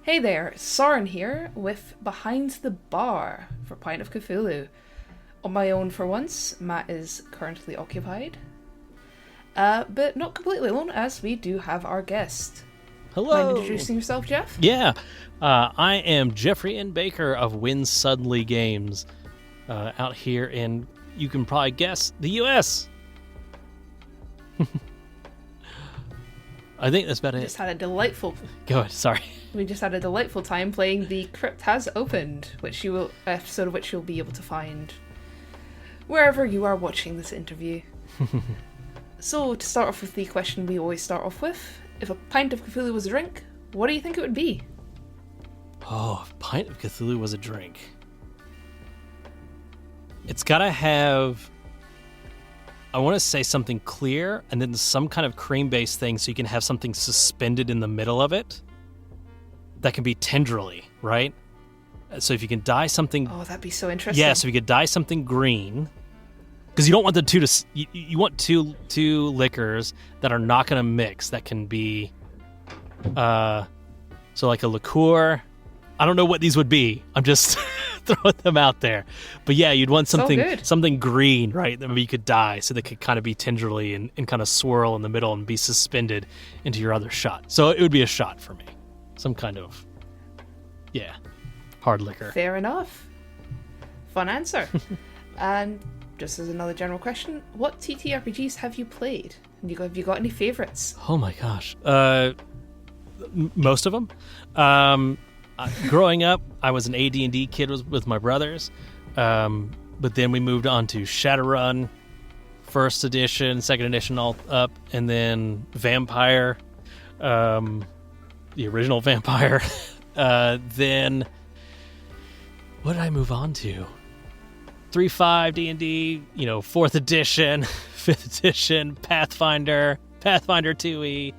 Hey there, Soren here with Behind the Bar for Pint of Cthulhu. On my own for once, Matt is currently occupied. But not completely alone, as we do have our guest. Hello! Mind introducing yourself, Jeff? Yeah, I am Jeffrey N. Baker of Win Suddenly Games, out here in, you can probably guess, the U.S. I think that's about it. Just had a delightful... Go ahead, sorry. We just had a delightful time playing The Crypt Has Opened, episode of which you'll be able to find wherever you are watching this interview. So, to start off with the question we always start off with, if a pint of Cthulhu was a drink, what do you think it would be? Oh, if a pint of Cthulhu was a drink. It's gotta have, I want to say something clear, and then some kind of cream-based thing so you can have something suspended in the middle of it that can be tenderly, right? So if you can dye something... Oh, that'd be so interesting. Yeah, so if you could dye something green, because you don't want the two to... You want two liquors that are not going to mix, that can be... so like a liqueur. I don't know what these would be. I'm just throwing them out there. But yeah, you'd want something green, right? That maybe you could dye so they could kind of be tenderly and kind of swirl in the middle and be suspended into your other shot. So it would be a shot for me. Some kind of, hard liquor. Fair enough. Fun answer. And just as another general question, what TTRPGs have you played? Have you got any favorites? Oh my gosh. Most of them. Growing up, I was an AD&D kid with my brothers, but then we moved on to Shadowrun, first edition, second edition, all up, and then Vampire, the original Vampire. Then, what did I move on to? 3.5 D&D, 4th edition, 5th edition, Pathfinder 2e.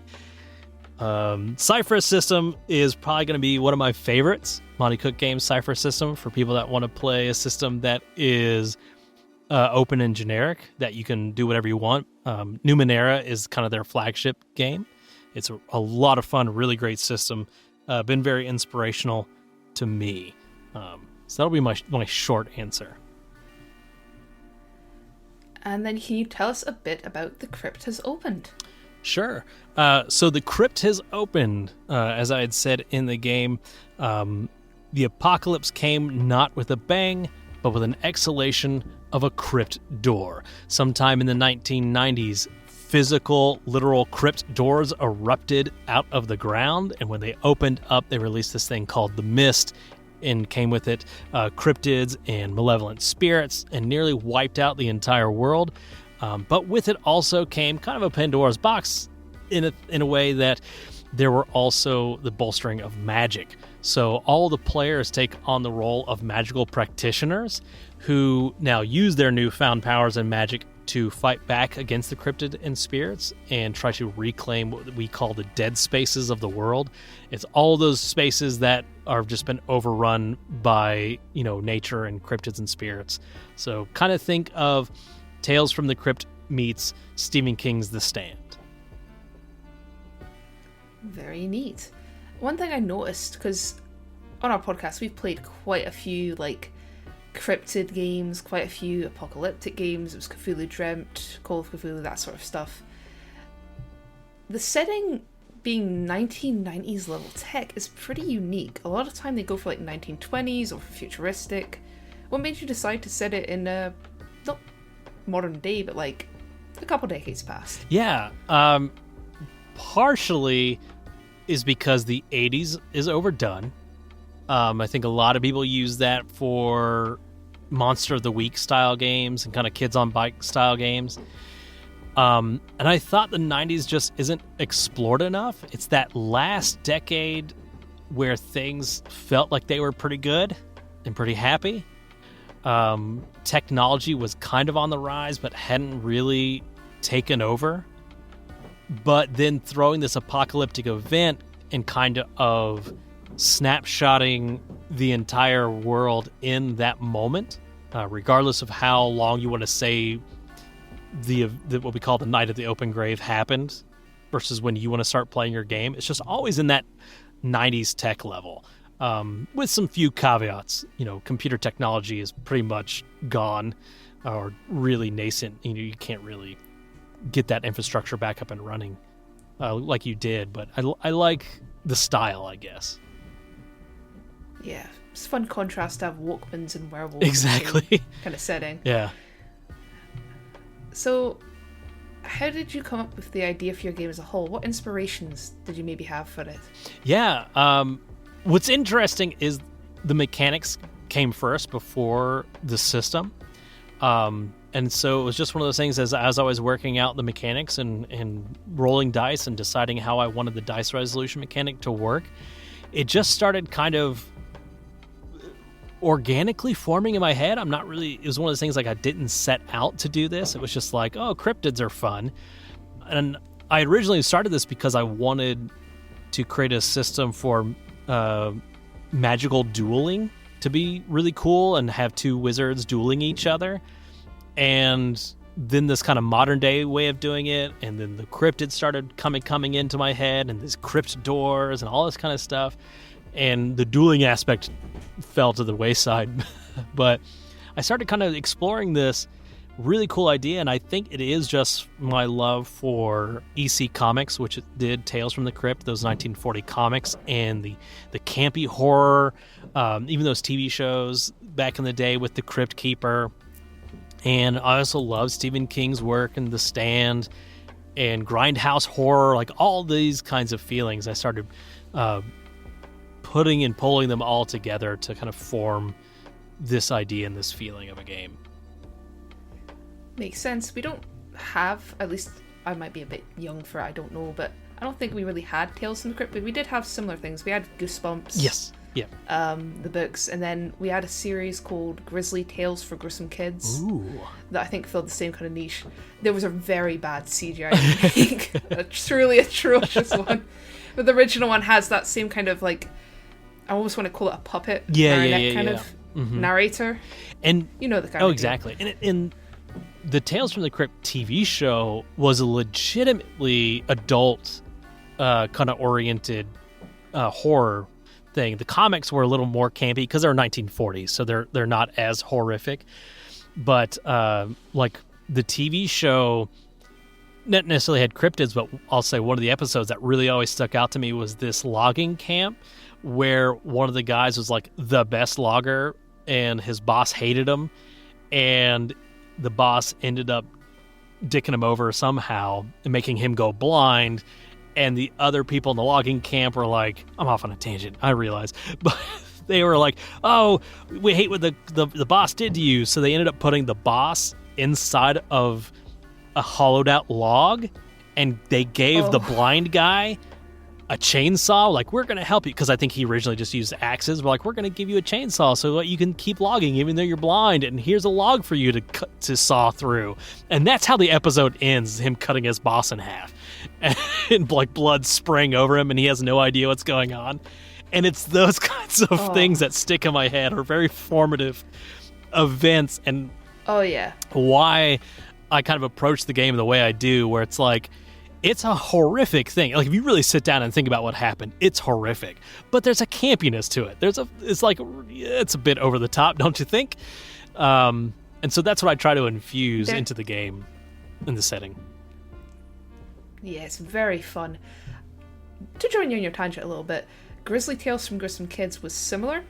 Cypher System is probably going to be one of my favorites. Monty Cook Games Cypher System, for people that want to play a system that is open and generic, that you can do whatever you want. Numenera is kind of their flagship game. It's a lot of fun, really great system. Been very inspirational to me. So that'll be my short answer. And then can you tell us a bit about The Crypt Has Opened? Sure. So The Crypt Has Opened, as I had said in the game, the apocalypse came not with a bang, but with an exhalation of a crypt door. Sometime in the 1990s, physical, literal crypt doors erupted out of the ground, and when they opened up, they released this thing called the Mist, and came with it cryptids and malevolent spirits, and nearly wiped out the entire world. But with it also came kind of a Pandora's box in a way that there were also the bolstering of magic. So all the players take on the role of magical practitioners who now use their newfound powers and magic to fight back against the cryptid and spirits and try to reclaim what we call the dead spaces of the world. It's all those spaces that are just been overrun by, nature and cryptids and spirits. So kind of think of Tales from the Crypt meets Stephen King's The Stand. Very neat. One thing I noticed, because on our podcast we've played quite a few cryptid games, quite a few apocalyptic games. It was Cthulhu Dreamt, Call of Cthulhu, that sort of stuff. The setting being 1990s level tech is pretty unique. A lot of time they go for 1920s or for futuristic. What made you decide to set it in not modern day, but a couple decades past? Yeah, partially is because the 80s is overdone. I think a lot of people use that for Monster of the Week style games and kind of kids on bike style games. And I thought the 90s just isn't explored enough. It's that last decade where things felt like they were pretty good and pretty happy. Technology was kind of on the rise, but hadn't really taken over. But then throwing this apocalyptic event and kind of snapshotting the entire world in that moment, regardless of how long you want to say the what we call the night of the open grave happened, versus when you want to start playing your game. It's just always in that 90s tech level, with some few caveats. Computer technology is pretty much gone or really nascent. You can't really get that infrastructure back up and running like you did, but I like the style, I guess. Yeah, it's a fun contrast to have Walkmans and werewolves. Exactly. Kind of setting. Yeah. So, how did you come up with the idea for your game as a whole? What inspirations did you maybe have for it? Yeah, what's interesting is the mechanics came first before the system. And so it was just one of those things as I was working out the mechanics and rolling dice and deciding how I wanted the dice resolution mechanic to work. It just started kind of organically forming in my head. It was one of those things like I didn't set out to do this. It was just like, oh, cryptids are fun. And I originally started this because I wanted to create a system for magical dueling to be really cool and have two wizards dueling each other. And then this kind of modern day way of doing it, and then the cryptid started coming into my head, and these crypt doors and all this kind of stuff. And the dueling aspect fell to the wayside. But I started kind of exploring this really cool idea, and I think it is just my love for EC Comics, which did Tales from the Crypt, those 1940 comics, and the campy horror, even those TV shows back in the day with the Crypt Keeper. And I also love Stephen King's work and The Stand and grindhouse horror, like all these kinds of feelings. I started putting and pulling them all together to kind of form this idea and this feeling of a game. Makes sense. We don't have, at least I might be a bit young for it, I don't know, but I don't think we really had Tales from the Crypt, but we did have similar things. We had Goosebumps. Yes. Yeah. The books, and then we had a series called Grisly Tales for Gruesome Kids. Ooh. That I think filled the same kind of niche. There was a very bad CGI remake, a truly atrocious one. But the original one has that same kind of like, I almost want to call it a puppet kind of narrator. And you know the kind of exactly. And the Tales from the Crypt TV show was a legitimately adult kind of oriented horror thing. The comics were a little more campy because they're 1940s, so they're not as horrific. But like the TV show, not necessarily had cryptids, but I'll say one of the episodes that really always stuck out to me was this logging camp where one of the guys was like the best logger and his boss hated him, and the boss ended up dicking him over somehow and making him go blind. And the other people in the logging camp were like, I'm off on a tangent, I realize. But they were like, oh, we hate what the boss did to you. So they ended up putting the boss inside of a hollowed out log. And they gave the blind guy a chainsaw. Like, we're going to help you. Because I think he originally just used axes. We're like, we're going to give you a chainsaw so that you can keep logging even though you're blind. And here's a log for you to saw through. And that's how the episode ends, him cutting his boss in half. And like blood spraying over him, and he has no idea what's going on. And it's those kinds of things that stick in my head, are very formative events, and why I kind of approach the game the way I do, where it's like, it's a horrific thing. Like, if you really sit down and think about what happened, it's horrific. But there's a campiness to it. It's a bit over the top, don't you think? And so that's what I try to infuse into the game, in the setting. Yeah, it's very fun. To join you on your tangent a little bit, Grisly Tales from Gruesome Kids was similar,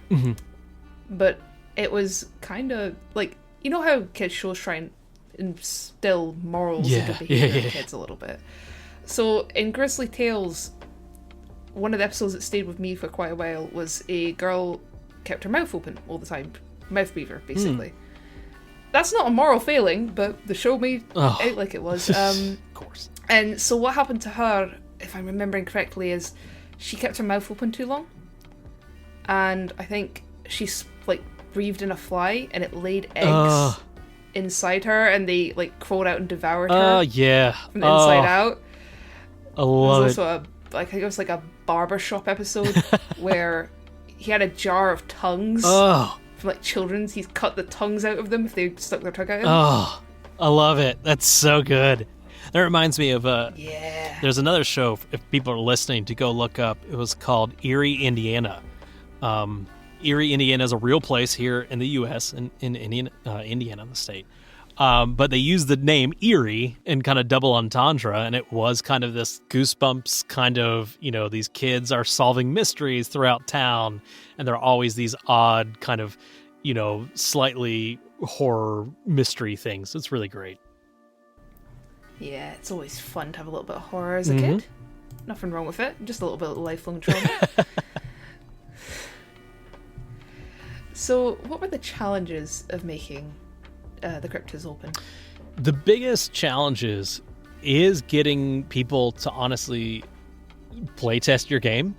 but it was kind of like, you know how kids shows try and instill morals and good behavior in kids a little bit. So in Grisly Tales, one of the episodes that stayed with me for quite a while was a girl kept her mouth open all the time, mouth breather basically. That's not a moral failing, but the show made out like it was. Of course. And so what happened to her, if I'm remembering correctly, is she kept her mouth open too long. And I think she like breathed in a fly and it laid eggs inside her, and they like crawled out and devoured her from the inside out. I love it. Also I think it was like a barbershop episode where he had a jar of tongues from like children's. He's cut the tongues out of them if they stuck their tongue out. I love it. That's so good. That reminds me of Yeah. there's another show, if people are listening, to go look up. It was called Erie, Indiana. Erie, Indiana is a real place here in the U.S., in Indiana, the state. But they used the name Erie in kind of double entendre, and it was kind of this Goosebumps kind of, these kids are solving mysteries throughout town, and there are always these odd kind of, slightly horror mystery things. It's really great. Yeah, it's always fun to have a little bit of horror as a kid. Nothing wrong with it. Just a little bit of lifelong trauma. So, what were the challenges of making the Crypt is open? The biggest challenges is getting people to honestly play test your game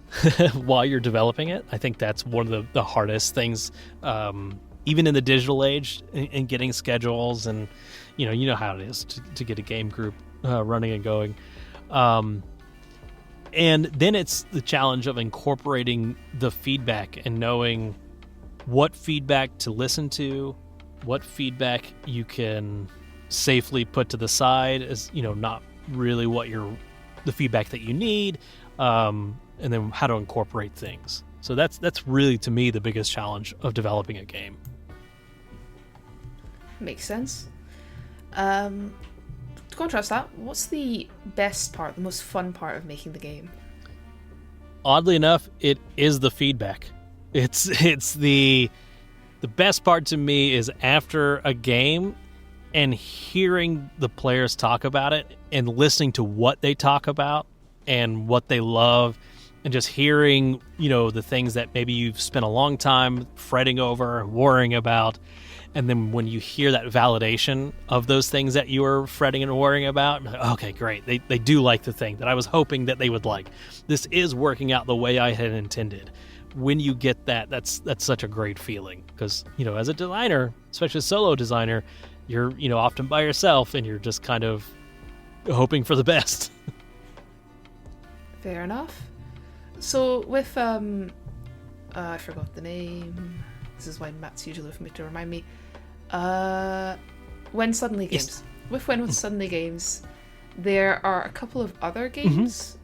while you're developing it. I think that's one of the hardest things, even in the digital age, in getting schedules and you know how it is to get a game group running and going. And then it's the challenge of incorporating the feedback and knowing what feedback to listen to, what feedback you can safely put to the side as not really the feedback that you need, and then how to incorporate things. So that's really, to me, the biggest challenge of developing a game. Makes sense. To contrast that, what's the best part, the most fun part of making the game? Oddly enough, it is the feedback. It's the best part to me is after a game and hearing the players talk about it and listening to what they talk about and what they love, and just hearing, the things that maybe you've spent a long time fretting over, worrying about. And then when you hear that validation of those things that you were fretting and worrying about, like, okay, great. They do like the thing that I was hoping that they would like. This is working out the way I had intended. When you get that, that's such a great feeling. Because, as a designer, especially a solo designer, you're, often by yourself and you're just kind of hoping for the best. Fair enough. So with, I forgot the name. This is why Matt's usually with me to remind me. When Suddenly Games. Yes. With When Suddenly Games, there are a couple of other games,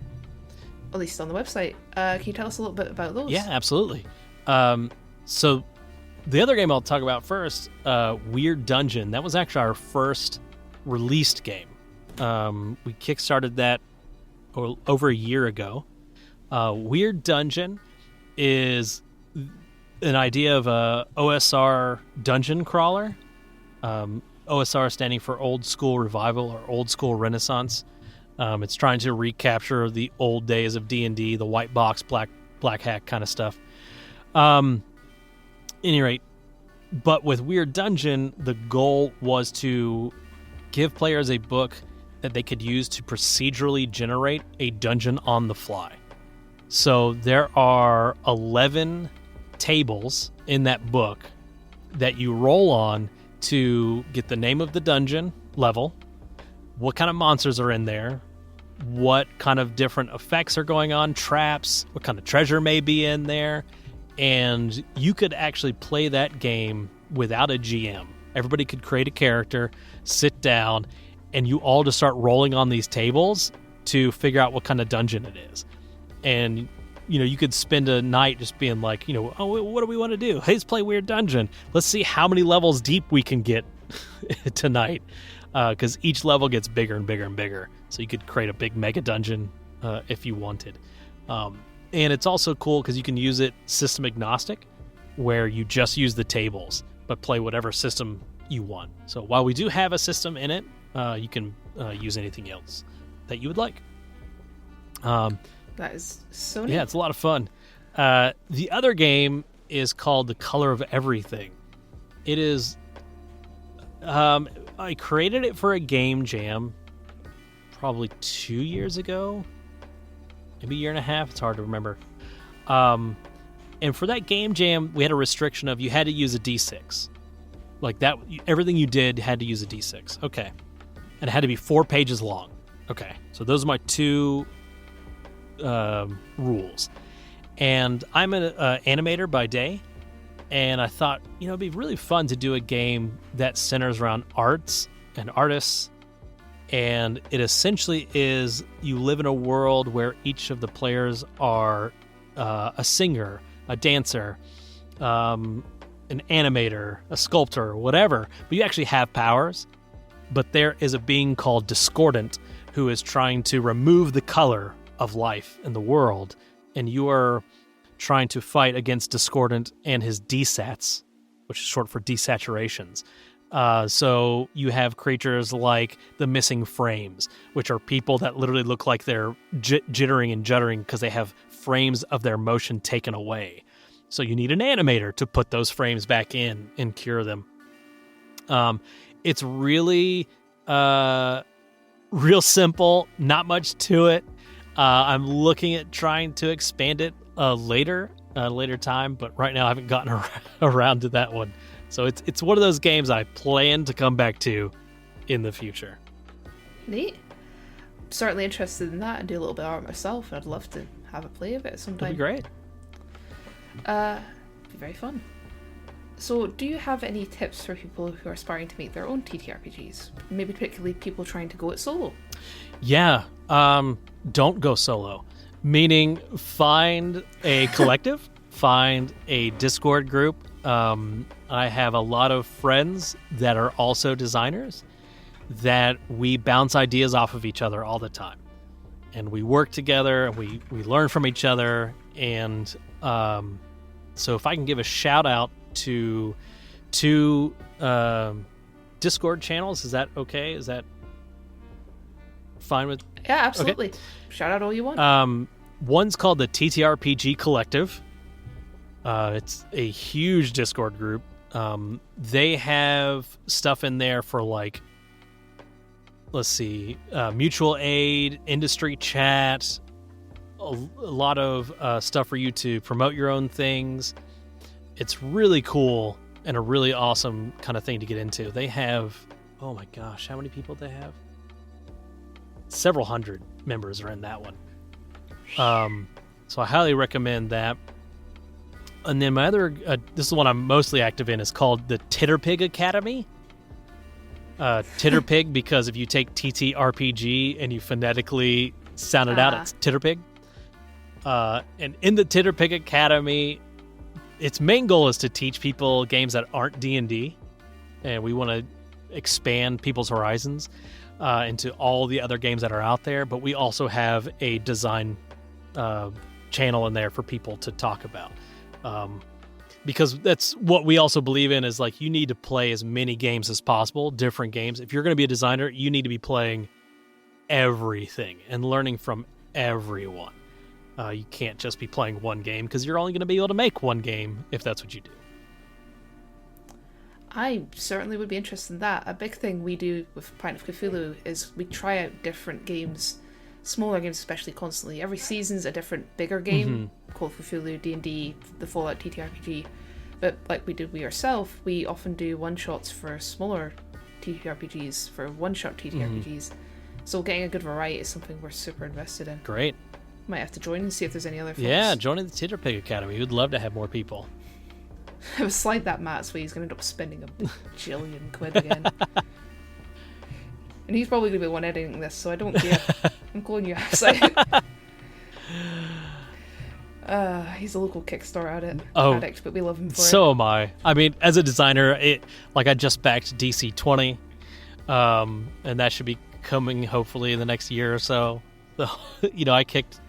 at least on the website. Can you tell us a little bit about those? Yeah, absolutely. So the other game I'll talk about first, Weird Dungeon, that was actually our first released game. We kickstarted that over a year ago. Weird Dungeon is an idea of a OSR dungeon crawler. OSR standing for Old School Revival or Old School Renaissance. It's trying to recapture the old days of D&D, the white box, black hack kind of stuff. Any rate, but with Weird Dungeon, the goal was to give players a book that they could use to procedurally generate a dungeon on the fly. So there are 11 tables in that book that you roll on to get the name of the dungeon level, what kind of monsters are in there, what kind of different effects are going on, traps, what kind of treasure may be in there, and you could actually play that game without a GM. Everybody could create a character, sit down, and you all just start rolling on these tables to figure out what kind of dungeon it is. And you could spend a night just being like, oh, what do we want to do? Hey, let's play Weird Dungeon. Let's see how many levels deep we can get tonight. Because each level gets bigger and bigger and bigger. So you could create a big mega dungeon if you wanted. And it's also cool because you can use it system agnostic, where you just use the tables, but play whatever system you want. So while we do have a system in it, you can use anything else that you would like. That is so neat. Yeah, it's a lot of fun. The other game is called The Color of Everything. It is... I created it for a game jam probably 2 years ago. Maybe a year and a half. It's hard to remember. And for that game jam, we had a restriction of you had to use a D6. Like that, everything you did had to use a D6. Okay. And it had to be 4 pages long. Okay. So those are my two rules. And I'm an animator by day. And I thought, it'd be really fun to do a game that centers around arts and artists And it essentially is you live in a world where each of the players are a singer, a dancer, an animator, a sculptor, whatever. But you actually have powers. But there is a being called Discordant who is trying to remove the color of life in the world. And you are trying to fight against Discordant and his desats, which is short for desaturations. So you have creatures like the missing frames, which are people that literally look like they're jittering and juddering because they have frames of their motion taken away. So you need an animator to put those frames back in and cure them. It's really real simple, not much to it. I'm looking at trying to expand it later time, but right now I haven't gotten around to that one. So it's one of those games I plan to come back to in the future. Neat. Certainly interested in that and do a little bit of art myself. I'd love to have a play of it sometime. That'd be great. Be very fun. So, do you have any tips for people who are aspiring to make their own TTRPGs? Maybe particularly people trying to go it solo? Yeah. Don't go solo. Meaning, find a collective, find a Discord group. I have a lot of friends that are also designers that we bounce ideas off of each other all the time. And we work together, and we learn from each other. And so if I can give a shout out to two Discord channels, is that okay? Is that fine with... Yeah, absolutely. Okay. Shout out all you want. One's called the TTRPG Collective. It's a huge Discord group. They have stuff in there for, like, let's see, mutual aid, industry chat, a lot of stuff for you to promote your own things. It's really cool and a really awesome kind of thing to get into. They have, oh my gosh, how many people they have? Several hundred members are in that one. So I highly recommend that. And then my other, this is the one I'm mostly active in, is called the Titterpig Academy. Titterpig, because if you take TTRPG and you phonetically sound it out, it's Titterpig. And in the Titterpig Academy, its main goal is to teach people games that aren't D&D. And we want to expand people's horizons into all the other games that are out there. But we also have a design channel in there for people to talk about. Because that's what we also believe in, is like, you need to play as many games as possible, different games. If you're going to be a designer, you need to be playing everything and learning from everyone. You can't just be playing one game, because you're only going to be able to make one game if that's what you do. I certainly would be interested in that. A big thing we do with Pint of Cthulhu is we try out different games, smaller games especially, constantly. Every season's a different bigger game, Call of Cthulhu, D&D, the Fallout TTRPG. But like we did with ourselves, we often do one-shots for smaller TTRPGs, for one-shot TTRPGs. So getting a good variety is something we're super invested in. Great. Might have to join and see if there's any other folks. Yeah, joining the Titterpig Academy. We'd love to have more people. I would slide that Matt's way. He's going to end up spending a bajillion quid again. And he's probably going to be the one editing this, so I don't care. I'm calling you outside. He's a local Kickstarter addict, but we love him for it. So am I. I mean, as a designer, I just backed DC 20, and that should be coming hopefully in the next year or so. I kicked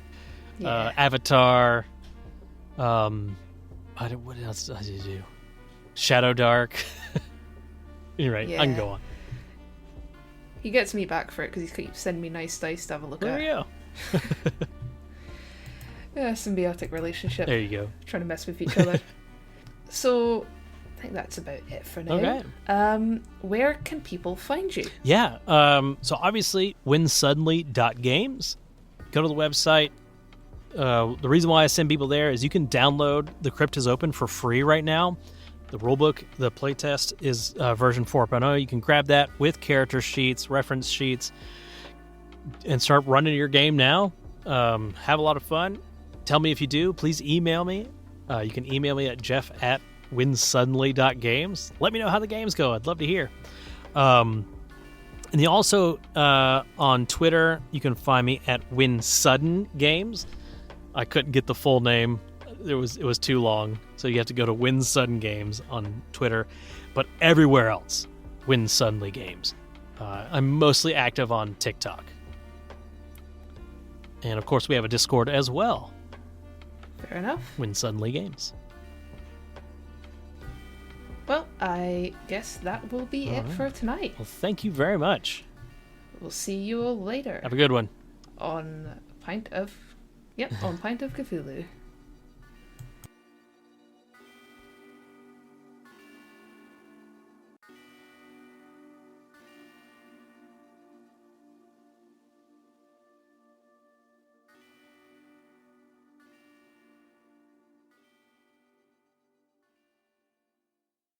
Avatar. What else did I do? Shadow Dark. You're right. Yeah. I can go on. He gets me back for it because he keeps sending me nice dice to have a look at. There you go. Yeah, symbiotic relationship. There you go. Trying to mess with each other. So, I think that's about it for now. Okay. Where can people find you? Yeah. So obviously, winsuddenly.games. Go to the website. The reason why I send people there is you can download the Crypt is open for free right now. The rulebook, the playtest is version 4.0. You can grab that with character sheets, reference sheets, and start running your game now. Have a lot of fun. Tell me if you do. Please email me. You can email me at jeff@winsuddenly.games. Let me know how the games go. I'd love to hear. And And you also, on Twitter, you can find me at Win Sudden Games. I couldn't get the full name. It was too long. So you have to go to Win Sudden Games on Twitter. But everywhere else, Win Suddenly Games. I'm mostly active on TikTok. And, of course, we have a Discord as well. Fair enough. Win Suddenly Games. Well, I guess that will be it for tonight. Well, thank you very much. We'll see you all later. Have a good one. On Pint of Cthulhu.